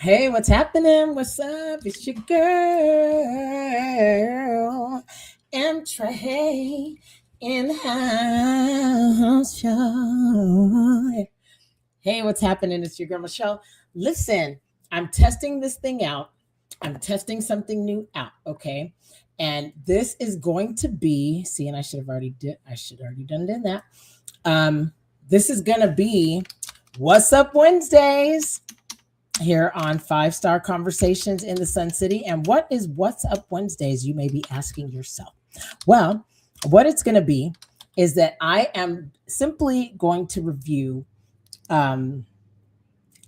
Hey, what's happening? What's up? It's your girl, M Trey in the house show. Hey, what's happening? It's your girl, Michelle. Listen, I'm testing this thing out. I'm testing something new out, okay? And this is going to be, see, and I should already done that. This is gonna be What's Up Wednesdays here on Five Star Conversations in the Sun City. And what is What's Up Wednesdays, you may be asking yourself? Well, what it's going to be is that I am simply going to review, um,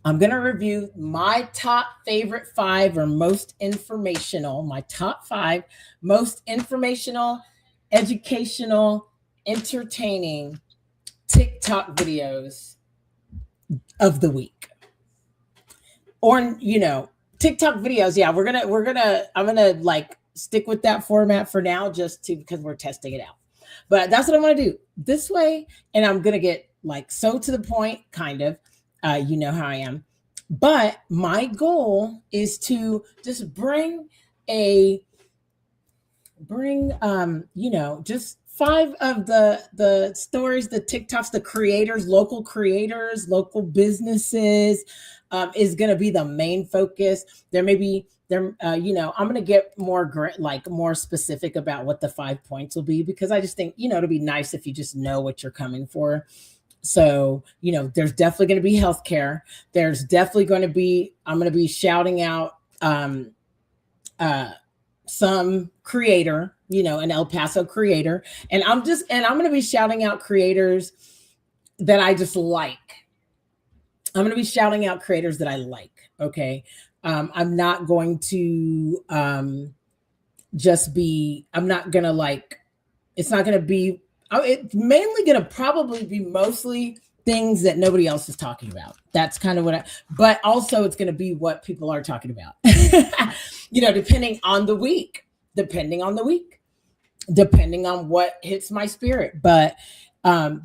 I'm going to review my top favorite five or most informational, my top five most informational, educational, entertaining TikTok videos of the week. Or TikTok videos. Yeah, I'm gonna like stick with that format for now, just to because we're testing it out. But that's what I'm gonna do this way, and I'm gonna get like so to the point, kind of. You know how I am. But my goal is to just a bring just five of the stories, the TikToks, the creators, local businesses, is going to be the main focus. There may be there I'm going to get more specific about what the 5 points will be, because I just think it'll be nice if you just know what you're coming for. So there's definitely going to be healthcare. There's definitely going to be I'm going to be shouting out uh some creator, an El Paso creator. And I'm going to be shouting out creators that I just like. I'm going to be shouting out creators that I like. Okay. I'm not going to I'm not going to it's not going to be, it's mainly going to probably be mostly things that nobody else is talking about. That's kind of but also it's going to be what people are talking about, depending on the week, depending on what hits my spirit. But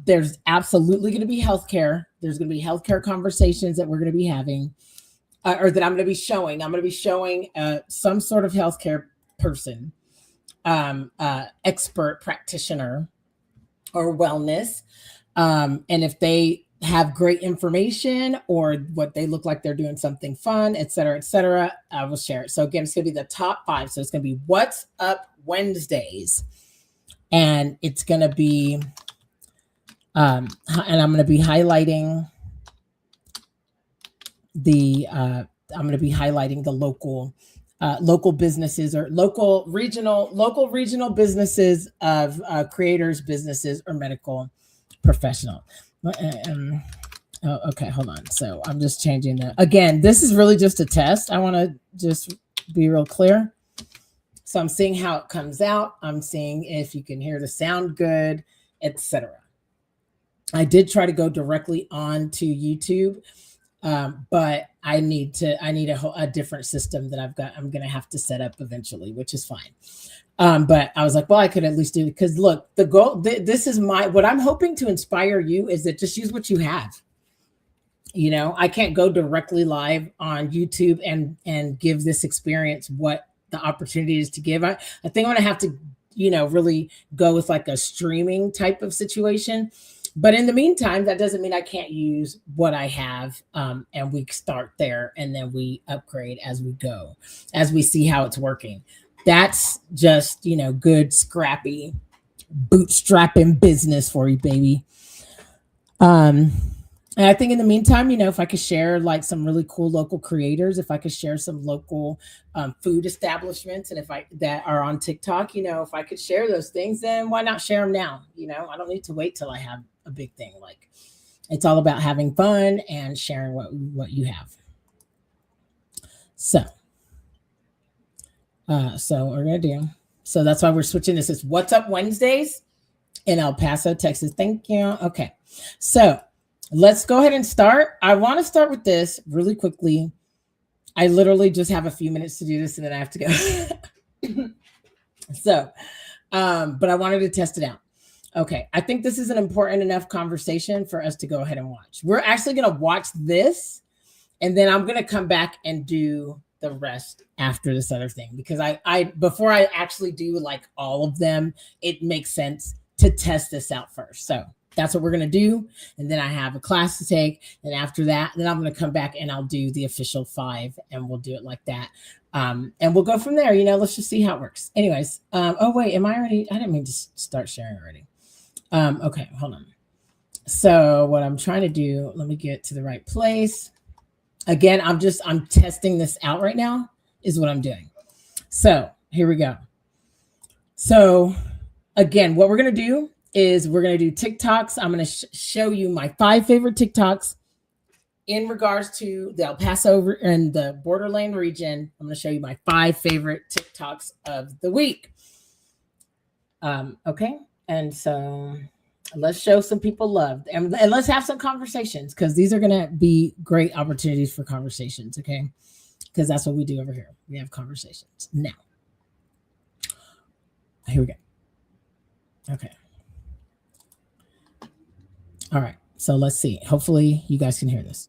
there's absolutely going to be healthcare. There's going to be healthcare conversations that we're going to be having, or that I'm going to be showing. I'm going to be showing some sort of healthcare person, expert practitioner, or wellness. And if they have great information, or what they look like they're doing something fun, et cetera, I will share it. So again, it's going to be the top five. So it's going to be What's Up Wednesdays. And it's going to be, and I'm going to be highlighting the local businesses, or local regional businesses of creators, businesses, or medical professional. Okay, hold on. So I'm just changing that. Again, this is really just a test. I want to just be real clear. So I'm seeing how it comes out. I'm seeing if you can hear the sound good, etc. I did try to go directly on to YouTube, but I need a different system that I'm going to have to set up eventually, which is fine. But I was like, well, I could at least do it, because look, the goal, this is what I'm hoping to inspire you is that just use what you have. I can't go directly live on YouTube and give this experience what the opportunity is to give. I think I'm going to have to, really go with like a streaming type of situation. But in the meantime, that doesn't mean I can't use what I have, and we start there and then we upgrade as we go, as we see how it's working. That's just, good, scrappy, bootstrapping business for you, baby. And I think in the meantime, if I could share like some really cool local creators, if I could share some local food establishments, and that are on TikTok, if I could share those things, then why not share them now? I don't need to wait till I have a big thing. Like, it's all about having fun and sharing what you have. So we're gonna do. So that's why we're switching. This is What's Up Wednesdays in El Paso, Texas. Thank you. Okay, so let's go ahead and start. I want to start with this really quickly. I literally just have a few minutes to do this, and then I have to go. So, but I wanted to test it out. Okay, I think this is an important enough conversation for us to go ahead and watch. We're actually going to watch this, and then I'm gonna come back and do the rest after this other thing, because I before I actually do like all of them, it makes sense to test this out first. So that's what we're gonna do, and then I have a class to take, and after that, then I'm gonna come back and I'll do the official 5, and we'll do it like that. And we'll go from there. Let's just see how it works. Anyways, oh wait, am I already? I didn't mean to start sharing already. Okay, hold on. So what I'm trying to do, let me get to the right place. Again, I'm testing this out right now, is what I'm doing. So here we go. So again, what we're going to do is we're going to do TikToks. I'm going to show you my 5 favorite TikToks in regards to the El Paso and the borderland region. I'm going to show you my 5 favorite TikToks of the week. Okay. And so let's show some people love, and let's have some conversations, because these are going to be great opportunities for conversations. Okay. Because that's what we do over here. We have conversations. Now, here we go. Okay. All right. So let's see. Hopefully you guys can hear this.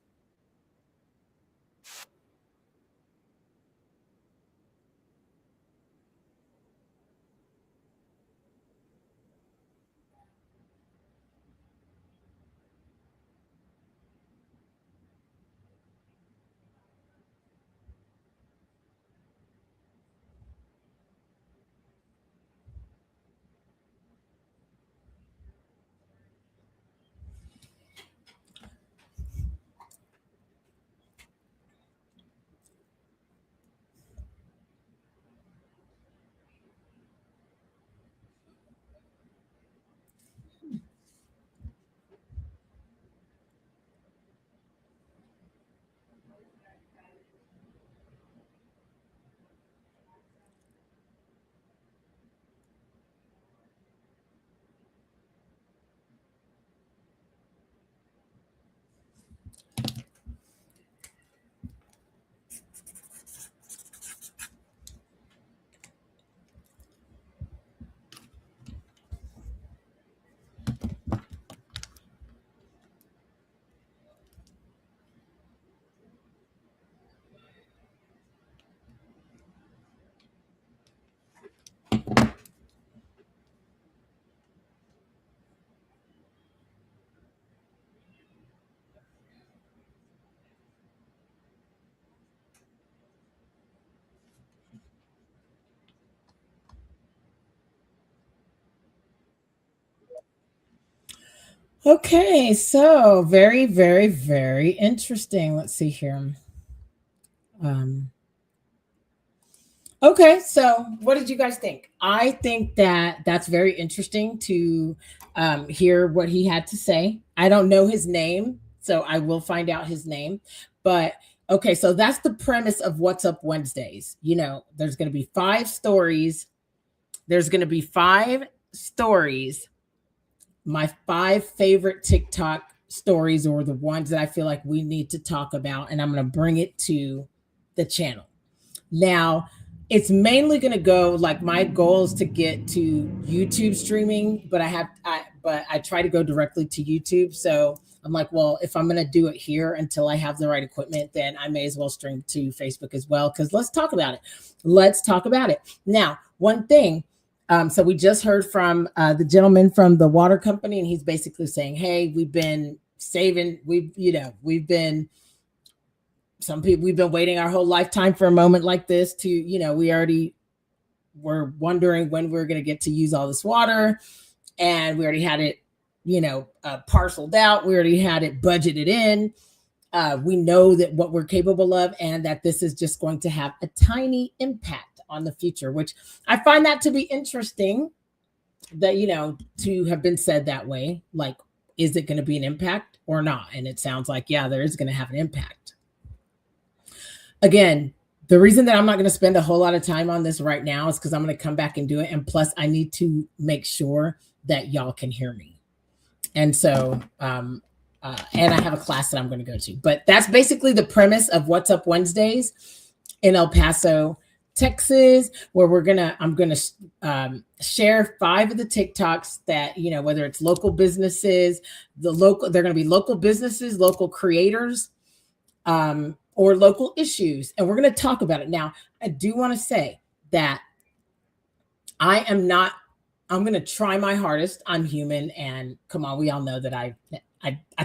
Okay, so very, very, very interesting. Let's see here. Um, okay, so what did you guys think? I think that that's very interesting to hear what he had to say. I don't know his name, so I will find out his name. But okay, so that's the premise of What's Up Wednesdays. There's going to be 5 stories. There's going to be 5 stories, my 5 favorite TikTok stories, or the ones that I feel like we need to talk about, and I'm going to bring it to the channel. Now, it's mainly going to go, like, my goal is to get to YouTube streaming, but I try to go directly to YouTube. So I'm like, well, if I'm going to do it here until I have the right equipment, then I may as well stream to Facebook as well. Because let's talk about it. Let's talk about it. Now, one thing. So we just heard from the gentleman from the water company, and he's basically saying, hey, we've been saving, we've been waiting our whole lifetime for a moment like this to, we're wondering when we're going to get to use all this water. And we already had it, parceled out. We already had it budgeted in. We know that what we're capable of, and that this is just going to have a tiny impact on the future, which I find that to be interesting, that, to have been said that way. Like, is it going to be an impact or not? And it sounds like, yeah, there is going to have an impact. Again, the reason that I'm not going to spend a whole lot of time on this right now is because I'm going to come back and do it. And plus, I need to make sure that y'all can hear me. And so, and I have a class that I'm going to go to. But that's basically the premise of What's Up Wednesdays in El Paso, Texas, where I'm gonna share 5 of the TikToks that, whether it's local businesses, they're gonna be local businesses, local creators, or local issues. And we're going to talk about it. Now, I do want to say that I am not, I'm going to try my hardest. I'm human. And come on, we all know that I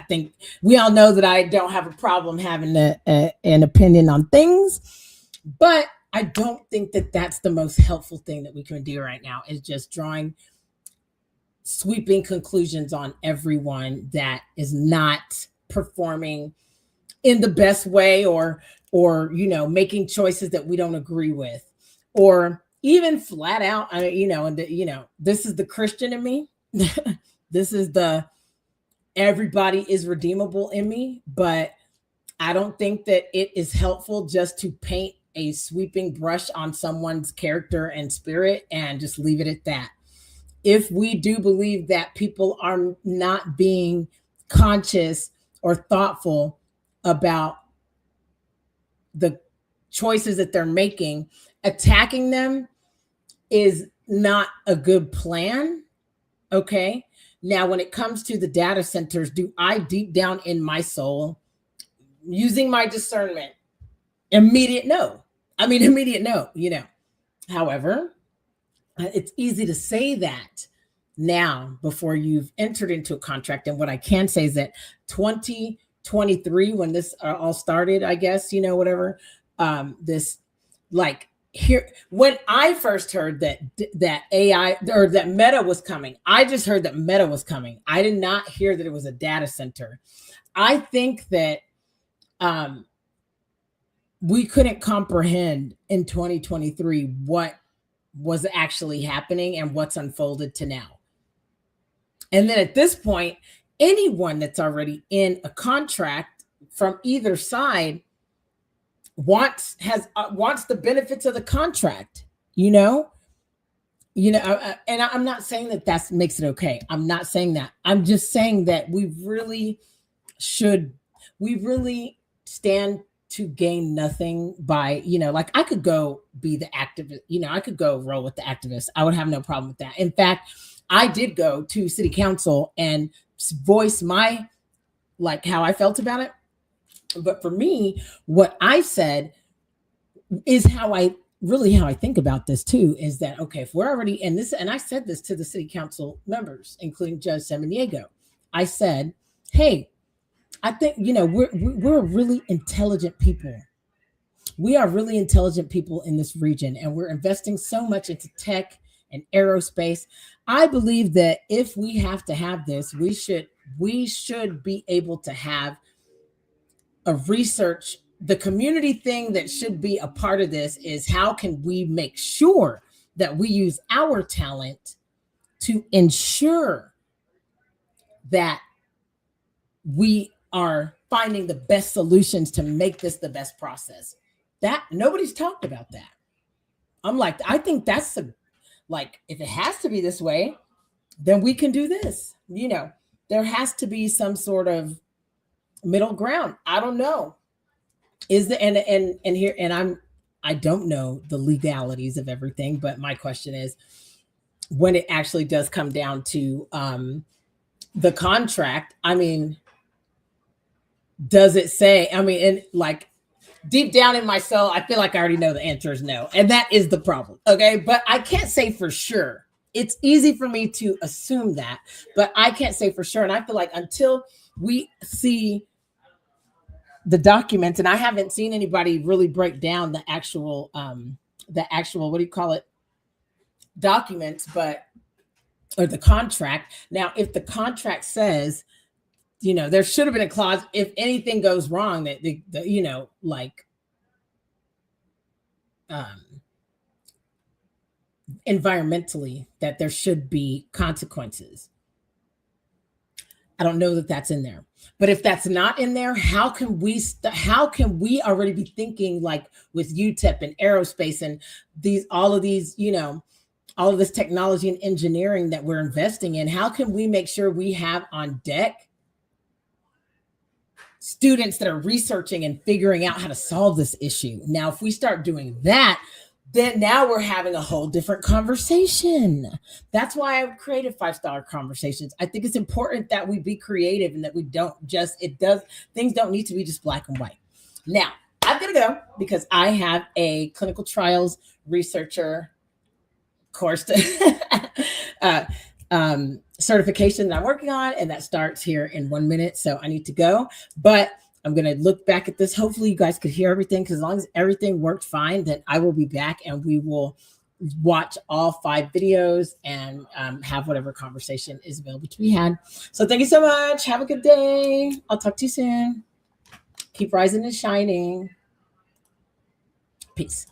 think we all know that I don't have a problem having an opinion on things, but I don't think that that's the most helpful thing that we can do right now is just drawing sweeping conclusions on everyone that is not performing in the best way, or making choices that we don't agree with, or even flat out, this is the Christian in me. This is the everybody is redeemable in me, but I don't think that it is helpful just to paint a sweeping brush on someone's character and spirit and just leave it at that. If we do believe that people are not being conscious or thoughtful about the choices that they're making, attacking them is not a good plan. Okay. Now, when it comes to the data centers, do I deep down in my soul, using my discernment, immediate no? However, it's easy to say that now before you've entered into a contract. And what I can say is that 2023, when this all started, I guess, whatever, this, like, here, when I first heard that AI or that Meta was coming, I just heard that Meta was coming. I did not hear that it was a data center. I think that we couldn't comprehend in 2023 what was actually happening and what's unfolded to now. And then at this point, anyone that's already in a contract from either side wants the benefits of the contract, and I'm not saying that makes it okay. I'm not saying that. I'm just saying that we really stand to gain nothing by, like, I could go be the activist, I could go roll with the activists. I would have no problem with that. In fact, I did go to city council and voice my, like, how I felt about it. But for me, what I said is how I think about this too, is that, okay, if we're already in this, and I said this to the city council members, including Judge Samaniego, I said, hey, I think, we're really intelligent people. We are really intelligent people in this region, and we're investing so much into tech and aerospace. I believe that if we have to have this, we should be able to have a research. The community thing that should be a part of this is how can we make sure that we use our talent to ensure that we are finding the best solutions to make this the best process. That nobody's talked about that. I'm like, I think that's if it has to be this way, then we can do this. There has to be some sort of middle ground. I don't know. Is the and here, and I don't know the legalities of everything, but my question is, when it actually does come down to the contract, does it say, and like deep down in my soul, I feel like I already know the answer is no. And that is the problem. Okay. But I can't say for sure. It's easy for me to assume that, but I can't say for sure. And I feel like until we see the documents, and I haven't seen anybody really break down the actual, what do you call it? Documents, or the contract. Now, if the contract says, there should have been a clause, if anything goes wrong, that environmentally, that there should be consequences. I don't know that that's in there. But if that's not in there, how can we already be thinking, like with UTEP and aerospace and all of this technology and engineering that we're investing in? How can we make sure we have on deck students that are researching and figuring out how to solve this issue? Now, if we start doing that, then now we're having a whole different conversation. That's why I've created 5-star conversations. I think it's important that we be creative and that we don't things don't need to be just black and white. Now, I've got to go because I have a clinical trials researcher course certification that I'm working on, and that starts here in 1 minute. So I need to go, but I'm going to look back at this. Hopefully you guys could hear everything, because as long as everything worked fine, then I will be back and we will watch all 5 videos and have whatever conversation is available to be had. So thank you so much. Have a good day. I'll talk to you soon. Keep rising and shining. Peace.